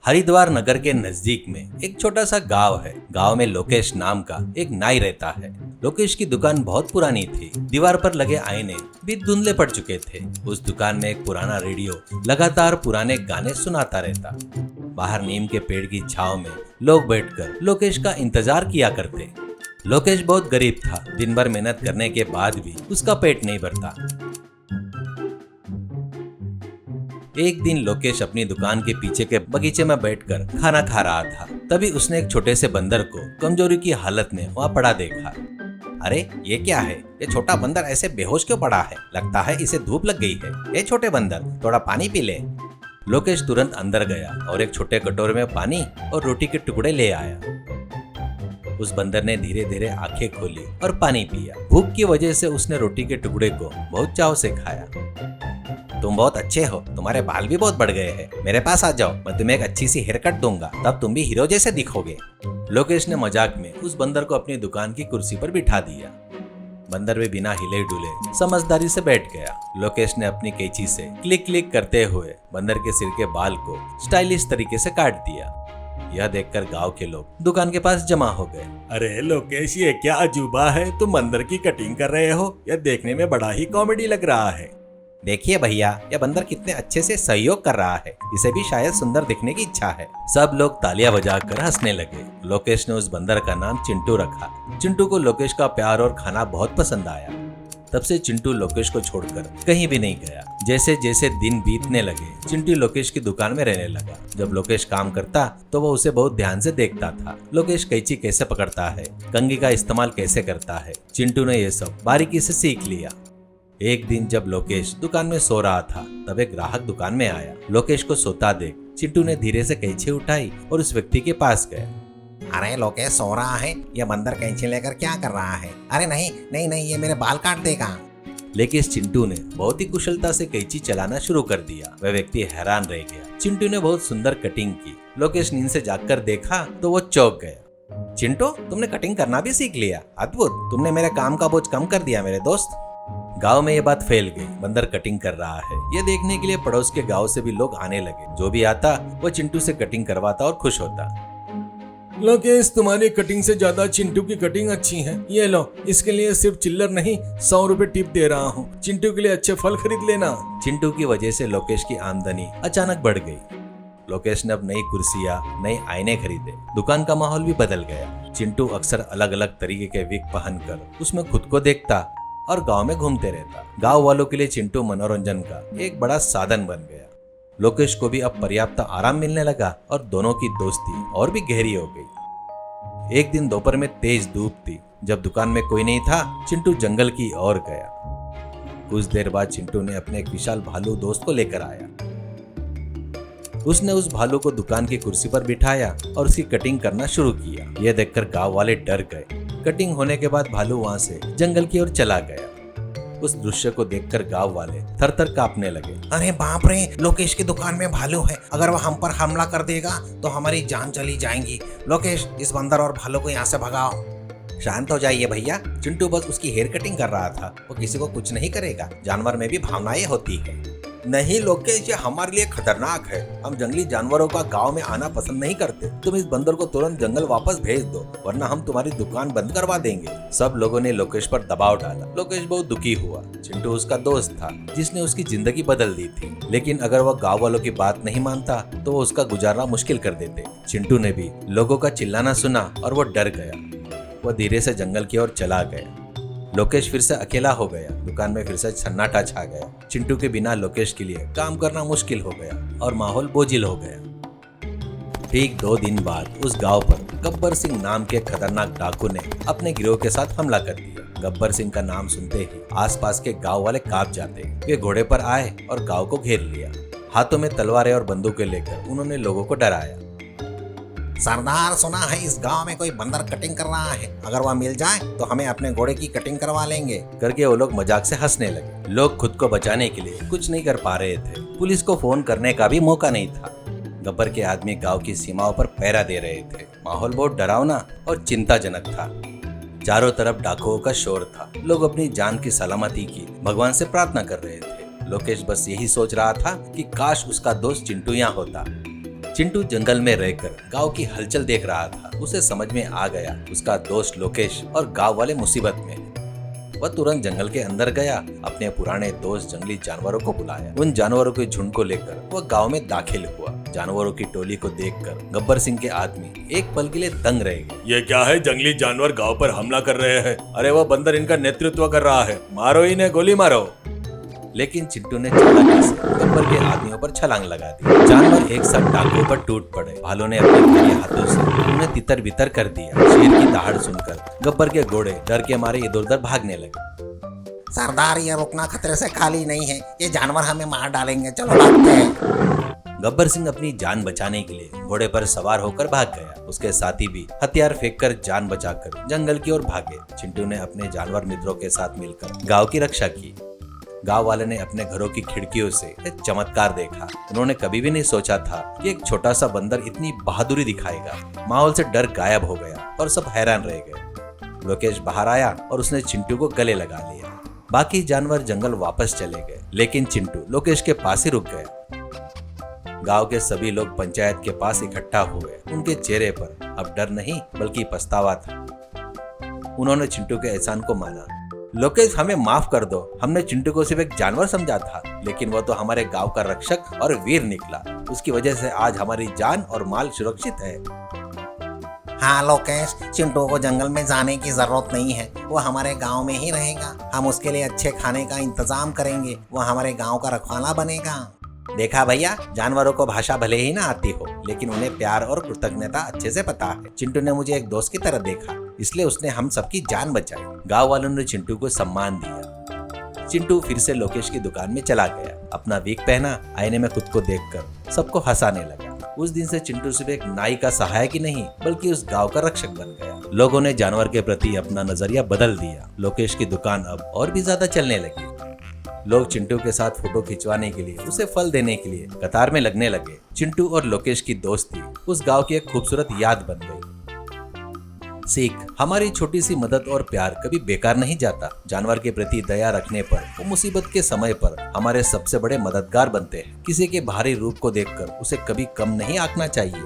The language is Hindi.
हरिद्वार नगर के नजदीक में एक छोटा सा गांव है। गांव में लोकेश नाम का एक नाई रहता है। लोकेश की दुकान बहुत पुरानी थी। दीवार पर लगे आईने भी धुंधले पड़ चुके थे। उस दुकान में एक पुराना रेडियो लगातार पुराने गाने सुनाता रहता। बाहर नीम के पेड़ की छांव में लोग बैठकर लोकेश का इंतजार किया करते। लोकेश बहुत गरीब था। दिन भर मेहनत करने के बाद भी उसका पेट नहीं भरता। एक दिन लोकेश अपनी दुकान के पीछे के बगीचे में बैठकर खाना खा रहा था। तभी उसने एक छोटे से बंदर को कमजोरी की हालत में वहाँ पड़ा देखा। अरे ये क्या है? ये छोटा बंदर ऐसे बेहोश क्यों पड़ा है? लगता है इसे धूप लग गई है। ये छोटे बंदर, थोड़ा पानी पी ले। लोकेश तुरंत अंदर गया और एक छोटे कटोरे में पानी और रोटी के टुकड़े ले आया। उस बंदर ने धीरे धीरे आंखें खोली और पानी पिया। भूख की वजह से उसने रोटी के टुकड़े को बहुत चाव से खाया। तुम बहुत अच्छे हो, तुम्हारे बाल भी बहुत बढ़ गए हैं। मेरे पास आ जाओ, मैं तुम्हें एक अच्छी सी हेयर कट दूंगा, तब तुम भी हीरो जैसे दिखोगे। लोकेश ने मजाक में उस बंदर को अपनी दुकान की कुर्सी पर बिठा दिया। बंदर भी बिना हिले डुले समझदारी से बैठ गया। लोकेश ने अपनी कैंची से क्लिक क्लिक करते हुए बंदर के सिर के बाल को स्टाइलिश तरीके से काट दिया। यह देखकर गांव के लोग दुकान के पास जमा हो गए। अरे लोकेश, ये क्या अजूबा है? तुम बंदर की कटिंग कर रहे हो? यह देखने में बड़ा ही कॉमेडी लग रहा है। देखिए भैया, यह बंदर कितने अच्छे से सहयोग कर रहा है। इसे भी शायद सुंदर दिखने की इच्छा है। सब लोग तालियां बजाकर हंसने लगे। लोकेश ने उस बंदर का नाम चिंटू रखा। चिंटू को लोकेश का प्यार और खाना बहुत पसंद आया। तब से चिंटू लोकेश को छोड़कर कहीं भी नहीं गया। जैसे जैसे दिन बीतने लगे, चिंटू लोकेश की दुकान में रहने लगा। जब लोकेश काम करता तो वो उसे बहुत ध्यान से देखता था। लोकेश कैंची कैसे पकड़ता है, कंघी का इस्तेमाल कैसे करता है, चिंटू ने ये सब बारीकी से सीख लिया। एक दिन जब लोकेश दुकान में सो रहा था, तब एक ग्राहक दुकान में आया। लोकेश को सोता देख चिंटू ने धीरे से कैंची उठाई और उस व्यक्ति के पास गया। अरे लोकेश सो रहा है, ये बंदर कैंची लेकर क्या कर रहा है? अरे नहीं नहीं नहीं, ये मेरे बाल काट देगा। लेकिन चिंटू ने बहुत ही कुशलता से कैंची चलाना शुरू कर दिया। वह व्यक्ति हैरान रह गया। चिंटू ने बहुत सुंदर कटिंग की। लोकेश नींद से जागकर देखा तो वो चौंक गया। चिंटू, तुमने कटिंग करना भी सीख लिया? अद्भुत, तुमने मेरे काम का बोझ कम कर दिया मेरे दोस्त। गांव में ये बात फैल गई, बंदर कटिंग कर रहा है। ये देखने के लिए पड़ोस के गांव से भी लोग आने लगे। जो भी आता वो चिंटू से कटिंग करवाता और खुश होता। लोकेश, तुम्हारी कटिंग से ज्यादा चिंटू की कटिंग अच्छी है। ये लो, इसके लिए सिर्फ चिल्लर नहीं 100 रुपए टिप दे रहा हूँ। चिंटू के लिए अच्छे फल खरीद लेना। चिंटू की वजह से लोकेश की आमदनी अचानक बढ़ गई। लोकेश ने अब नई कुर्सियां, नए आईने खरीदे। दुकान का माहौल भी बदल गया। चिंटू अक्सर अलग अलग तरीके के विग पहनकर उसमें खुद को देखता और गांव में घूमते रहता। गांव वालों के लिए चिंटू मनोरंजन का एक बड़ा साधन बन गया। लोकेश को भी अब पर्याप्त आराम मिलने लगा और दोनों की दोस्ती और भी गहरी हो गई। एक दिन दोपहर में तेज धूप थी। जब दुकान में कोई नहीं था, चिंटू जंगल की ओर गया। कुछ देर बाद चिंटू ने अपने एक विशाल भालू दोस्त को लेकर आया। उसने उस भालू को दुकान की कुर्सी पर बिठाया और उसकी कटिंग करना शुरू किया। यह देखकर गांव वाले डर गए। कटिंग होने के बाद भालू वहां से जंगल की ओर चला गया। उस दृश्य को देखकर गांव वाले थर-थर कांपने लगे। अरे बाप रे, लोकेश की दुकान में भालू है। अगर वह हम पर हमला कर देगा तो हमारी जान चली जाएगी। लोकेश, इस बंदर और भालू को यहाँ से भगाओ। शांत हो जाइए भैया, चिंटू बस उसकी हेयर कटिंग कर रहा था। वो किसी को कुछ नहीं करेगा। जानवर में भी भावनाएं होती है। नहीं लोकेश, ये हमारे लिए खतरनाक है। हम जंगली जानवरों का गांव में आना पसंद नहीं करते। तुम इस बंदर को तुरंत जंगल वापस भेज दो, वरना हम तुम्हारी दुकान बंद करवा देंगे। सब लोगों ने लोकेश पर दबाव डाला। लोकेश बहुत दुखी हुआ। चिंटू उसका दोस्त था जिसने उसकी जिंदगी बदल दी थी। लेकिन अगर वह गाँव वालों की बात नहीं मानता तो वो उसका गुजारना मुश्किल कर देते। चिंटू ने भी लोगों का चिल्लाना सुना और वो डर गया। वह धीरे से जंगल की ओर चला गया। लोकेश फिर से अकेला हो गया। दुकान में फिर से सन्नाटा छा गया। चिंटू के बिना लोकेश के लिए काम करना मुश्किल हो गया और माहौल बोझिल हो गया। ठीक 2 दिन बाद उस गांव पर गब्बर सिंह नाम के खतरनाक डाकू ने अपने गिरोह के साथ हमला कर दिया। गब्बर सिंह का नाम सुनते ही आसपास के गांव वाले कांप जाते। वे घोड़े पर आए और गांव को घेर लिया। हाथों में तलवारें और बंदूकें लेकर उन्होंने लोगों को डराया। सरदार, सुना है इस गांव में कोई बंदर कटिंग कर रहा है। अगर वह मिल जाए तो हमें अपने घोड़े की कटिंग करवा लेंगे। करके वो लोग मजाक से हंसने लगे। लोग खुद को बचाने के लिए कुछ नहीं कर पा रहे थे। पुलिस को फोन करने का भी मौका नहीं था। गब्बर के आदमी गांव की सीमाओं पर पहरा दे रहे थे। माहौल बहुत डरावना और चिंताजनक था। चारों तरफ डाकुओं का शोर था। लोग अपनी जान की सलामती की भगवान से प्रार्थना कर रहे थे। लोकेश बस यही सोच रहा था कि काश उसका दोस्त चिंटू यहाँ होता। चिंटू जंगल में रहकर गांव की हलचल देख रहा था। उसे समझ में आ गया उसका दोस्त लोकेश और गांव वाले मुसीबत में हैं। वह तुरंत जंगल के अंदर गया, अपने पुराने दोस्त जंगली जानवरों को बुलाया। उन जानवरों के झुंड को लेकर वह गांव में दाखिल हुआ। जानवरों की टोली को देखकर गब्बर सिंह के आदमी एक पल के लिए दंग रह गए। ये क्या है? जंगली जानवर गांव पर हमला कर रहे हैं। अरे वह बंदर इनका नेतृत्व कर रहा है, मारो इन्हें, गोली मारो। लेकिन चिंटू ने चालाकी से गब्बर के आदमियों पर छलांग लगा दी। जानवर एक साथ टांगों पर टूट पड़े। भालू ने अपने भारी हाथों से उन्हें तितर बितर कर दिया। शेर की दहाड़ सुनकर गब्बर के घोड़े डर के मारे इधर उधर भागने लगे। सरदार, ये रुकना खतरे से खाली नहीं है। ये जानवर हमें मार डालेंगे, चलो भागते हैं। गब्बर सिंह अपनी जान बचाने के लिए घोड़े पर सवार होकर भाग गया। उसके साथी भी हथियार फेंककर जान बचाकर जंगल की ओर भागे। चिंटू ने अपने जानवर मित्रों के साथ मिलकर गांव की रक्षा की। गांव वाले ने अपने घरों की खिड़कियों से एक चमत्कार देखा। उन्होंने कभी भी नहीं सोचा था कि एक छोटा सा बंदर इतनी बहादुरी दिखाएगा। माहौल से डर गायब हो गया और सब हैरान रह गए। लोकेश बाहर आया और उसने चिंटू को गले लगा लिया। बाकी जानवर जंगल वापस चले गए, लेकिन चिंटू लोकेश के पास ही रुक गया। गांव के सभी लोग पंचायत के पास इकट्ठा हुए। उनके चेहरे पर अब डर नहीं बल्कि पछतावा था। उन्होंने चिंटू के एहसान को माना। लोकेश, हमें माफ कर दो। हमने चिंटू को सिर्फ एक जानवर समझा था, लेकिन वो तो हमारे गांव का रक्षक और वीर निकला। उसकी वजह से आज हमारी जान और माल सुरक्षित है। हाँ लोकेश, चिंटू को जंगल में जाने की जरूरत नहीं है। वो हमारे गांव में ही रहेगा। हम उसके लिए अच्छे खाने का इंतजाम करेंगे। वो हमारे गांव का रखवाला बनेगा। देखा भैया, जानवरों को भाषा भले ही ना आती हो, लेकिन उन्हें प्यार और कृतज्ञता अच्छे से पता है। चिंटू ने मुझे एक दोस्त की तरह देखा, इसलिए उसने हम सबकी जान बचाई। गांव वालों ने चिंटू को सम्मान दिया। चिंटू फिर से लोकेश की दुकान में चला गया। अपना विग पहना, आईने में खुद को देखकर सबको हंसाने लगा। उस दिन से चिंटू सिर्फ एक नाई का सहायक ही नहीं बल्कि उस गांव का रक्षक बन गया। लोगों ने जानवर के प्रति अपना नजरिया बदल दिया। लोकेश की दुकान अब और भी ज्यादा चलने लगी। लोग चिंटू के साथ फोटो खिंचवाने के लिए, उसे फल देने के लिए कतार में लगने लगे। चिंटू और लोकेश की दोस्ती उस गांव की एक खूबसूरत याद बन गई। सीख, हमारी छोटी सी मदद और प्यार कभी बेकार नहीं जाता। जानवर के प्रति दया रखने पर वो मुसीबत के समय पर हमारे सबसे बड़े मददगार बनते हैं। किसी के बाहरी रूप को देखकर उसे कभी कम नहीं आंकना चाहिए।